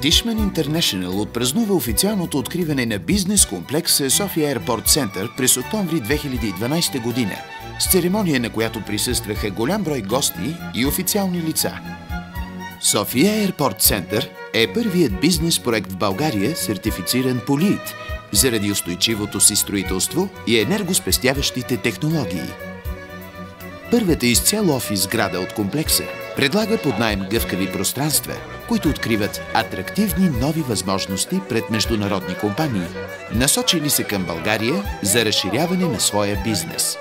Tishman International отпразнува официалното откриване на бизнес комплекса София Airport Center през октомври 2012 година, с церемония, на която присъстваха голям брой гости и официални лица. София Airport Center е първият бизнес проект в България, сертифициран по LEED, заради устойчивото си строителство и енергоспестяващите технологии. Първата изцяло офис сграда от комплекса предлага под наем гъвкави пространства, които откриват атрактивни нови възможности пред международни компании, насочили се към България за разширяване на своя бизнес.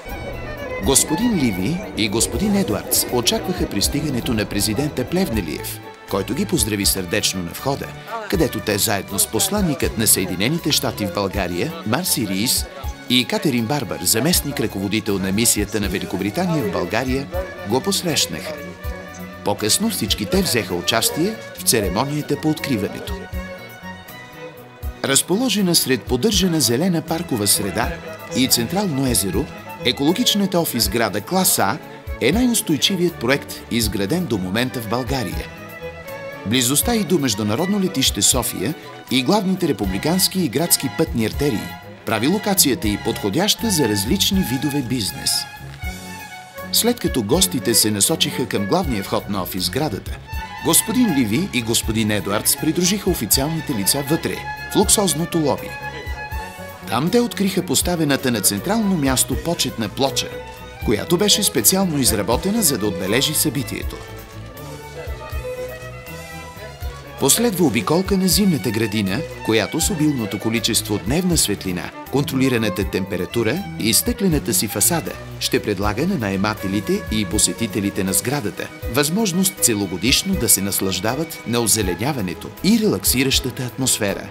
Господин Ливи и господин Едуардс очакваха пристигането на президента Плевнелиев, който ги поздрави сърдечно на входа, където те заедно с посланникът на Съединените щати в България, Марси Рийс, и Катерин Барбар, заместник ръководител на мисията на Великобритания в България, го посрещнаха. По-късно всички те взеха участие в церемонията по откриването. Разположена сред поддържана зелена паркова среда и централно езеро, екологичната офис сграда клас А е най-устойчивият проект, изграден до момента в България. Близостта и до международно летище София и главните републикански и градски пътни артерии прави локацията й подходяща за различни видове бизнес. След като гостите се насочиха към главния вход на офис сградата, господин Ливи и господин Едуардс придружиха официалните лица вътре, в луксозното лоби. Там те откриха поставената на централно място почетна плоча, която беше специално изработена, за да отбележи събитието. Последва обиколка на зимната градина, която с обилното количество дневна светлина, контролираната температура и стъклената си фасада ще предлага на наемателите и посетителите на сградата възможност целогодишно да се наслаждават на озеленяването и релаксиращата атмосфера.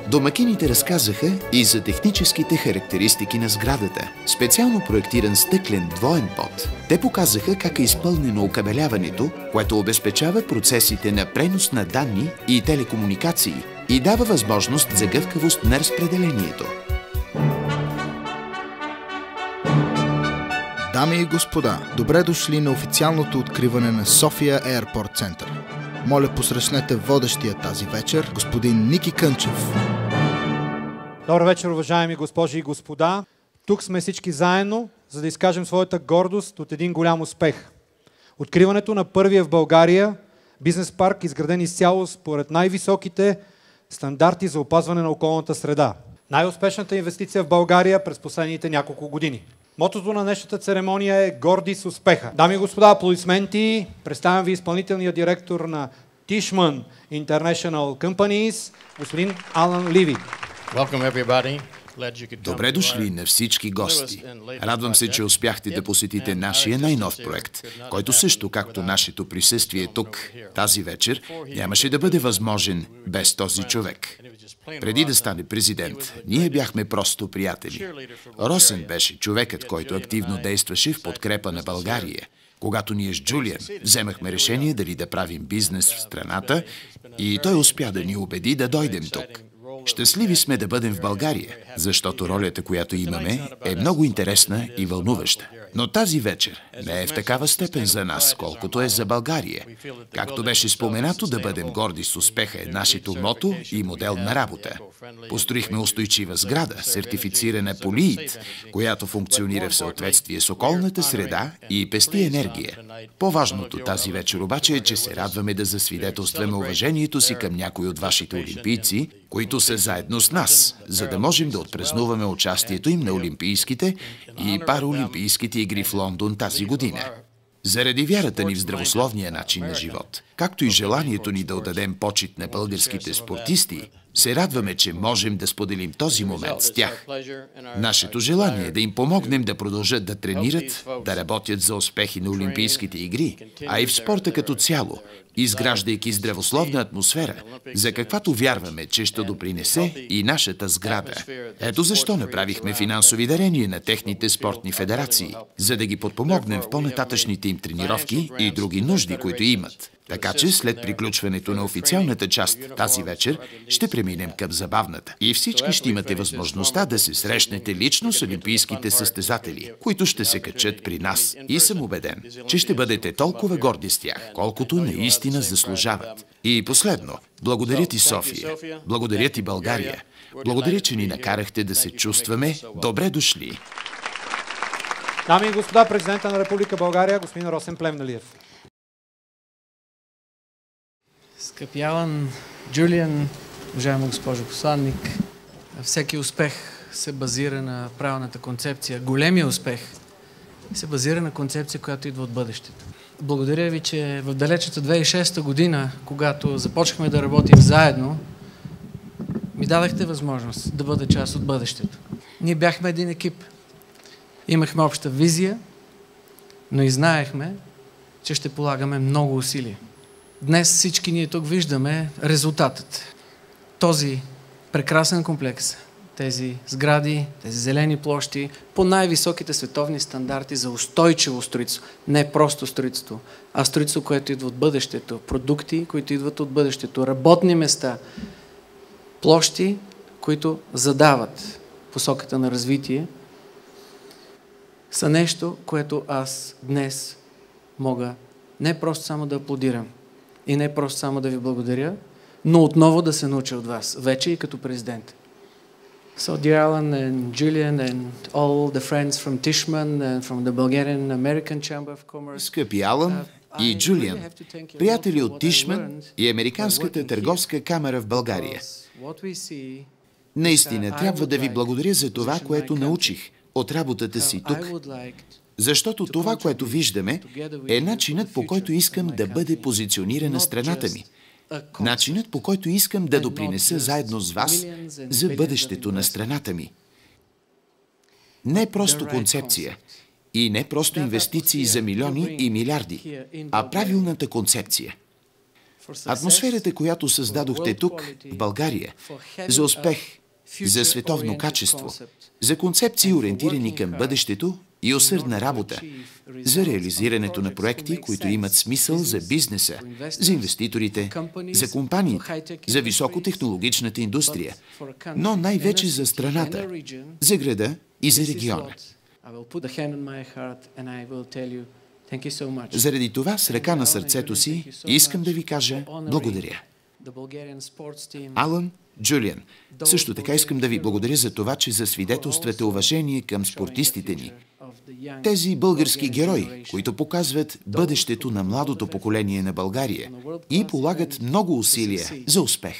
Домакините разказаха и за техническите характеристики на сградата. Специално проектиран стъклен двоен под. Те показаха как е изпълнено окабеляването, което обезпечава процесите на пренос на данни и телекомуникации и дава възможност за гъвкавост на разпределението. Дами и господа, добре дошли на официалното откриване на София Airport Center. Моля, посрещнете водещия тази вечер, господин Ники Кънчев. Добър вечер, уважаеми госпожи и господа. Тук сме всички заедно, за да изкажем своята гордост от един голям успех. Откриването на първия в България бизнес парк, изграден изцяло според най-високите стандарти за опазване на околната среда. Най-успешната инвестиция в България през последните няколко години. Мотото на днешната церемония е "Горди с успеха". Дами и господа, аплодисменти. Представям ви изпълнителния директор на Tishman International Companies, господин Алан Ливи. Добре дошли на всички гости. Радвам се, че успяхте да посетите нашия най-нов проект, който също, както нашето присъствие тук тази вечер, нямаше да бъде възможен без този човек. Преди да стане президент, ние бяхме просто приятели. Росен беше човекът, който активно действаше в подкрепа на България. Когато ние с Джулиан вземахме решение дали да правим бизнес в страната, и той успя да ни убеди да дойдем тук. Щастливи сме да бъдем в България, защото ролята, която имаме, е много интересна и вълнуваща. Но тази вечер не е в такава степен за нас, колкото е за България. Както беше споменато, да бъдем горди с успеха е нашето мото и модел на работа. Построихме устойчива сграда, сертифицирана по LEED, която функционира в съответствие с околната среда и пести енергия. По-важното тази вечер обаче е, че се радваме да засвидетелстваме уважението си към някои от вашите олимпийци, които са заедно с нас, за да можем да отпразнуваме участието им на Олимпийските и Параолимпийските игри в Лондон тази година. Заради вярата ни в здравословния начин на живот, както и желанието ни да отдадем почит на българските спортисти, се радваме, че можем да споделим този момент с тях. Нашето желание е да им помогнем да продължат да тренират, да работят за успехи на Олимпийските игри, а и в спорта като цяло, изграждайки здравословна атмосфера, за каквато вярваме, че ще допринесе и нашата сграда. Ето защо направихме финансови дарения на техните спортни федерации, за да ги подпомогнем в по-нататъчните им тренировки и други нужди, които имат. Така че след приключването на официалната част тази вечер ще преминем към забавната. И всички ще имате възможността да се срещнете лично с олимпийските състезатели, които ще се качат при нас. И съм убеден, че ще бъдете толкова горди с тях, колкото наистина заслужават. И последно, благодаря ти, София. Благодаря ти, България. Благодаря, че ни накарахте да се чувстваме добре дошли. Дами и господа, президента на Република България, господин Росен Плевнелиев. Скъпи Алън, Джулиан, уважаема госпожо посланник, всеки успех се базира на правилната концепция. Големия успех се базира на концепция, която идва от бъдещето. Благодаря ви, че в далечната 2006 година, когато започнахме да работим заедно, ми дадахте възможност да бъда част от бъдещето. Ние бяхме един екип. Имахме обща визия, но и знаехме, че ще полагаме много усилия. Днес всички ние тук виждаме резултатът. Този прекрасен комплекс, тези сгради, тези зелени площи, по най-високите световни стандарти за устойчиво строителство. Не просто строителство, а строителство, което идва от бъдещето. Продукти, които идват от бъдещето. Работни места. Площи, които задават посоката на развитие, са нещо, което аз днес мога не просто само да аплодирам и не просто само да ви благодаря, но отново да се науча от вас, вече и като президент. So, dear Alan and Julian and all the friends from Tishman and from the Bulgarian American Chamber of Commerce. Скъпи Алън и Джулиан, приятели от Тишман и Американската търговска камера в България. Наистина трябва да ви благодаря за това, което научих от работата си тук, защото това, което виждаме, е начинът, по който искам да бъде позиционирана страната ми. Начинът, по който искам да допринеса заедно с вас за бъдещето на страната ми. Не просто концепция и не просто инвестиции за милиони и милиарди, а правилната концепция. Атмосферата, която създадохте тук, в България, за успех, за световно качество, за концепции, ориентирани към бъдещето и усърдна работа, за реализирането на проекти, които имат смисъл за бизнеса, за инвеститорите, за компаниите, за високотехнологичната индустрия, но най-вече за страната, за града и за региона. Заради това, с ръка на сърцето си, искам да ви кажа благодаря. Алън, Джулиан, също така искам да ви благодаря за това, че засвидетелствате уважение към спортистите ни. Тези български герои, които показват бъдещето на младото поколение на България и полагат много усилия за успех.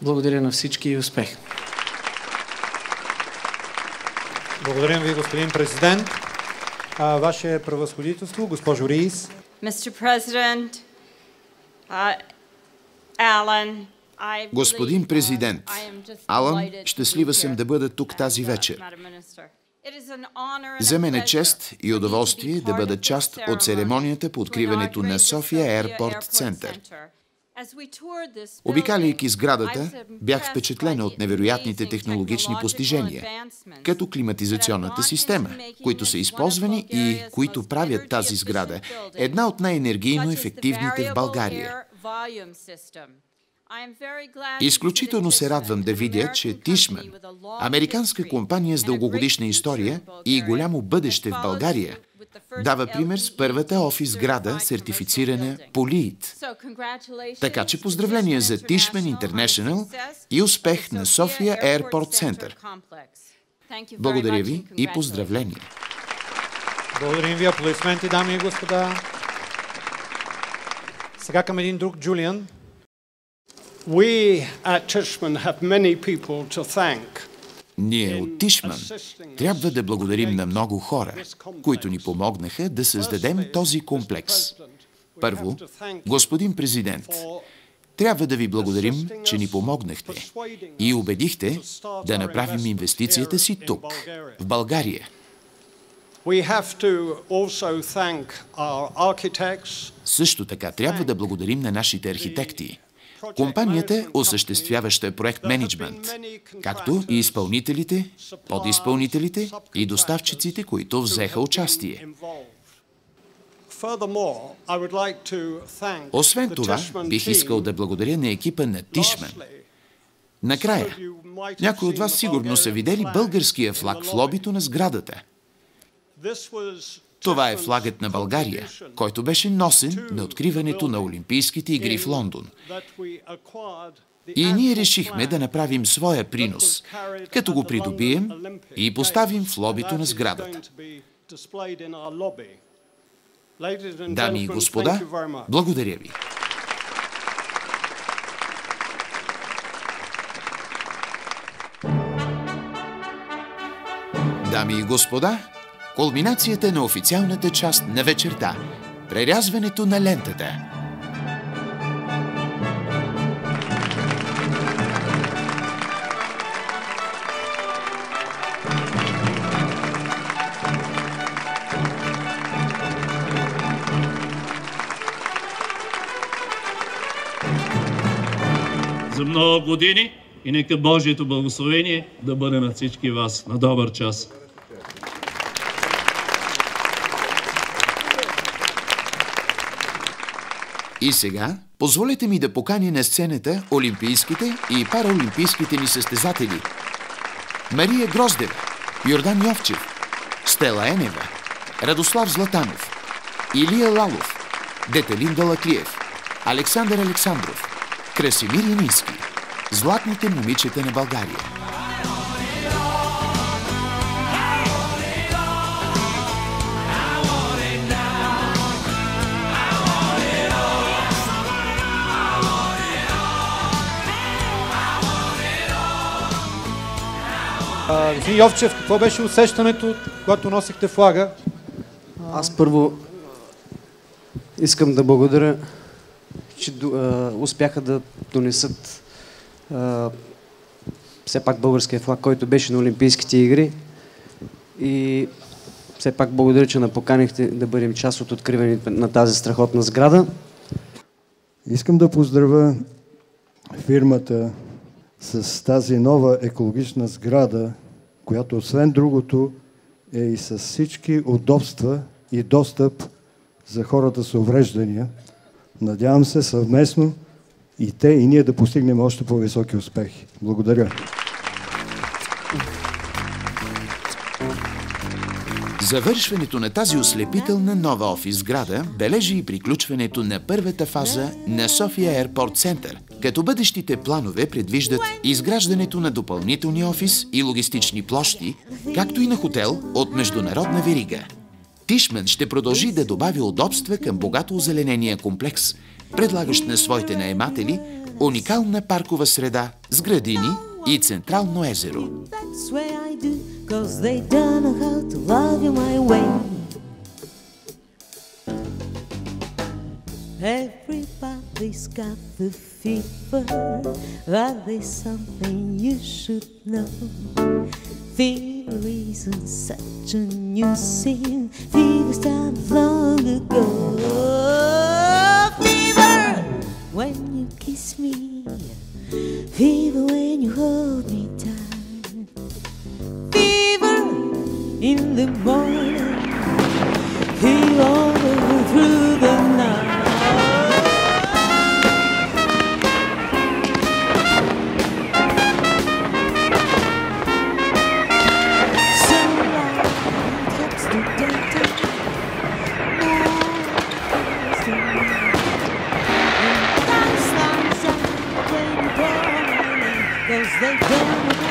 Благодаря на всички и успех. Благодарим ви, господин президент. Ваше превъзходителство, госпожо Риис. Господин президент, Алън, щастлива съм да бъда тук тази вечер. За мен е чест и удоволствие да бъда част от церемонията по откриването на София Airport Center. Обикаляйки сградата, бях впечатлена от невероятните технологични постижения, като климатизационната система, които са използвани и които правят тази сграда една от най-енергийно ефективните в България. Изключително се радвам да видя, че Тишман, американска компания с дългогодишна история и голямо бъдеще в България, дава пример с първата офис сграда, сертифицирана по LEED. Така че поздравления за Tishman International и успех на София Airport Center. Благодаря ви и поздравления. Благодарим ви, аплодисменти, дами и господа. Сега към един друг, Джулиан. We at Tishman have many people to thank. Ние от Тишман трябва да благодарим на много хора, които ни помогнаха да създадем този комплекс. Първо, господин президент, трябва да ви благодарим, че ни помогнахте и убедихте да направим инвестицията си тук, в България. Също така трябва да благодарим на нашите архитекти. Компанията, осъществяваща проект менеджмент, както и изпълнителите, подизпълнителите и доставчиците, които взеха участие. Освен това, бих искал да благодаря на екипа на Тишман. Накрая, някои от вас сигурно са видели българския флаг в лобито на сградата. Това е флагът на България, който беше носен на откриването на Олимпийските игри в Лондон. И ние решихме да направим своя принос, като го придобием и поставим в лобито на сградата. Дами и господа, благодаря ви. Дами и господа, кулминацията на официалната част на вечерта – прерязването на лентата. За много години и нека Божието благословение да бъде на всички вас. На добър час! И сега, позволете ми да поканя на сцената олимпийските и параолимпийските ни състезатели. Мария Гроздева, Йордан Йовчев, Стела Енева, Радослав Златанов, Илия Лалов, Детелин Далаклиев, Александър Александров, Красимир Янински, златните момичета на България. Господин Йовчев, какво беше усещането, когато носихте флага? Аз първо искам да благодаря, че успяха да донесат все пак българския флаг, който беше на Олимпийските игри. И все пак благодаря, че напоканихте да бъдем част от откриването на тази страхотна сграда. Искам да поздравя фирмата с тази нова екологична сграда, която освен другото е и с всички удобства и достъп за хората с увреждания. Надявам се съвместно и те, и ние да постигнем още по-високи успехи. Благодаря. Завършването на тази ослепителна нова офис сграда бележи и приключването на първата фаза на София Airport Center, като бъдещите планове предвиждат изграждането на допълнителни офис и логистични площи, както и на хотел от международна верига. Тишман ще продължи да добави удобства към богато озеленения комплекс, предлагащ на своите наематели уникална паркова среда с градини и централно езеро. Everybody's got the fever, but there's something you should know. Fever isn't such a new sin, fever started long ago. Fever when you kiss me, fever when you hold me tight, fever in the morning, fever all over through the night. They don't